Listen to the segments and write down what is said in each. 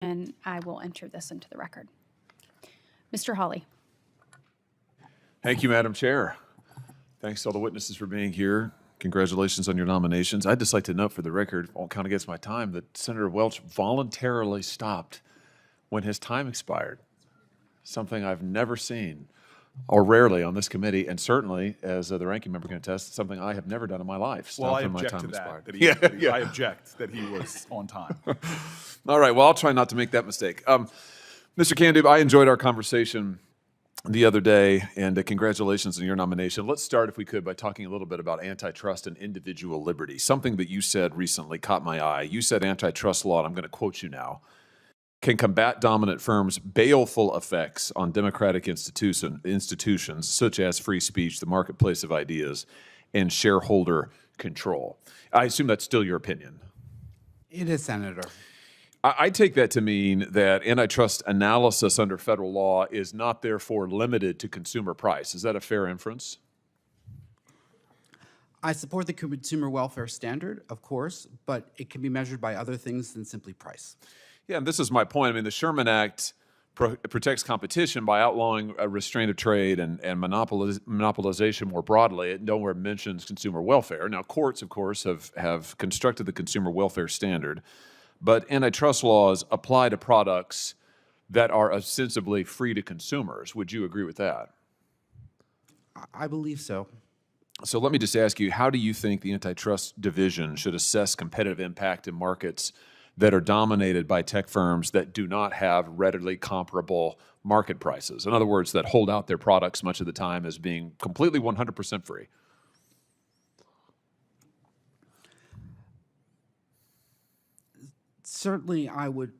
and I will enter this into the record. Mr. Hawley. Thank you, Madam Chair. Thanks to all the witnesses for being here. Congratulations on your nominations. I'd just like to note for the record, won't count against my time, that Senator Welch voluntarily stopped when his time expired, something I've never seen, or rarely on this committee, and certainly, as the ranking member can attest, something I have never done in my life. Well, I object to that. I object that he was on time. All right, well, I'll try not to make that mistake. Mr. Candube, I enjoyed our conversation the other day, and congratulations on your nomination. Let's start, if we could, by talking a little bit about antitrust and individual liberty. Something that you said recently caught my eye. You said antitrust law, and I'm going to quote you now, can combat dominant firms' baleful effects on democratic institutions such as free speech, the marketplace of ideas, and shareholder control. I assume that's still your opinion. It is, Senator. I take that to mean that antitrust analysis under federal law is not therefore limited to consumer price. Is that a fair inference? I support the consumer welfare standard, of course, but it can be measured by other things than simply price. Yeah, and this is my point. I mean, the Sherman Act protects competition by outlawing a restraint of trade and monopolization more broadly. It nowhere mentions consumer welfare. Now, courts, of course, have constructed the consumer welfare standard, but antitrust laws apply to products that are ostensibly free to consumers. Would you agree with that? I believe so. So let me just ask you, how do you think the antitrust division should assess competitive impact in markets that are dominated by tech firms that do not have readily comparable market prices? In other words, that hold out their products much of the time as being completely 100% free. Certainly, I would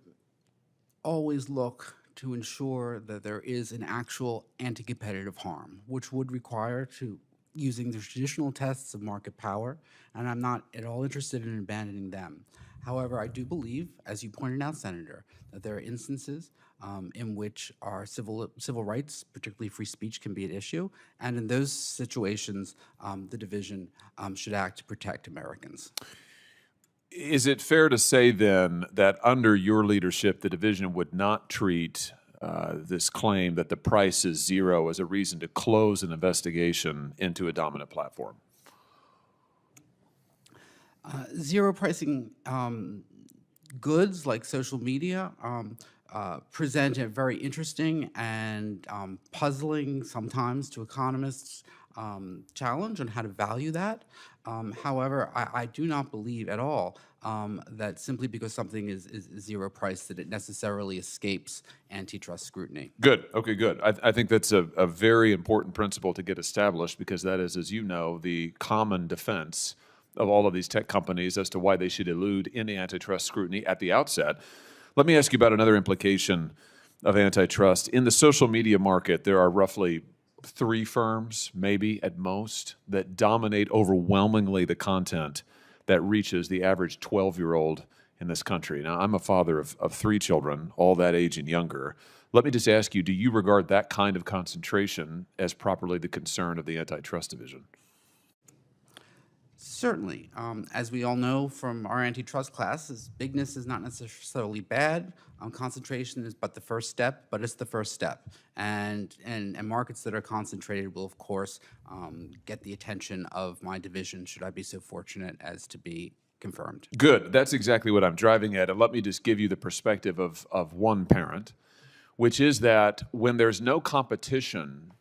always look to ensure that there is an actual anti-competitive harm, which would require using the traditional tests of market power, and I'm not at all interested in abandoning them. However, I do believe, as you pointed out, Senator, that there are instances in which our civil rights, particularly free speech, can be at issue, and in those situations, the division should act to protect Americans. Is it fair to say then that under your leadership, the division would not treat this claim that the price is zero as a reason to close an investigation into a dominant platform? Zero pricing goods like social media present a very interesting and puzzling, sometimes to economists, challenge on how to value that. However, I do not believe at all that simply because something is zero price that it necessarily escapes antitrust scrutiny. Good. Okay, good. I think that's a very important principle to get established, because that is, as you know, the common defense of all of these tech companies as to why they should elude any antitrust scrutiny at the outset. Let me ask you about another implication of antitrust. In the social media market, there are roughly 3 firms, maybe at most, that dominate overwhelmingly the content that reaches the average 12-year-old in this country. Now, I'm a father of 3 children, all that age and younger. Let me just ask you, do you regard that kind of concentration as properly the concern of the antitrust division? Certainly. As we all know from our antitrust classes, bigness is not necessarily bad. Concentration is but the first step, but it's the first step. And markets that are concentrated will, of course, get the attention of my division, should I be so fortunate as to be confirmed. Good. That's exactly what I'm driving at. And let me just give you the perspective of one parent, which is that when there's no competition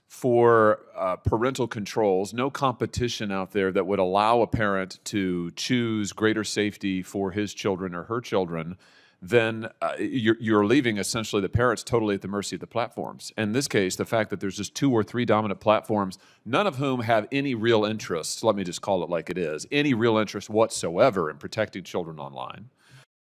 for parental controls, no competition out there that would allow a parent to choose greater safety for his children or her children, then you're leaving essentially the parents totally at the mercy of the platforms. In this case, the fact that there's just 2 or 3 dominant platforms, none of whom have any real interest, let me just call it like it is, any real interest whatsoever in protecting children online.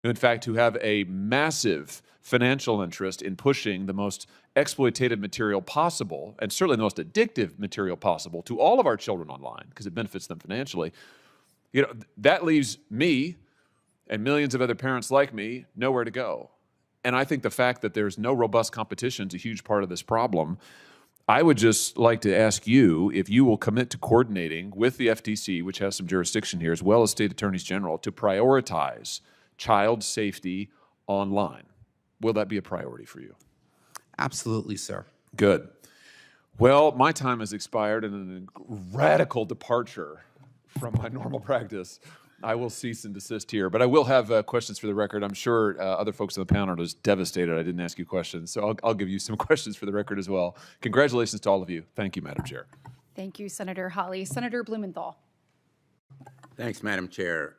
In fact, who have a massive financial interest in pushing the most exploitative material possible, and certainly the most addictive material possible, to all of our children online, because it benefits them financially. You know, that leaves me and millions of other parents like me nowhere to go. And I think the fact that there's no robust competition is a huge part of this problem. I would just like to ask you if you will commit to coordinating with the FTC, which has some jurisdiction here, as well as state attorneys general, to prioritize child safety online. Will that be a priority for you? Absolutely, sir. Good. Well, my time has expired, and a radical departure from my normal practice, I will cease and desist here. But I will have questions for the record. I'm sure other folks on the panel are just devastated I didn't ask you questions. So I'll give you some questions for the record as well. Congratulations to all of you. Thank you, Madam Chair. Thank you, Senator Hawley. Senator Blumenthal. Thanks, Madam Chair.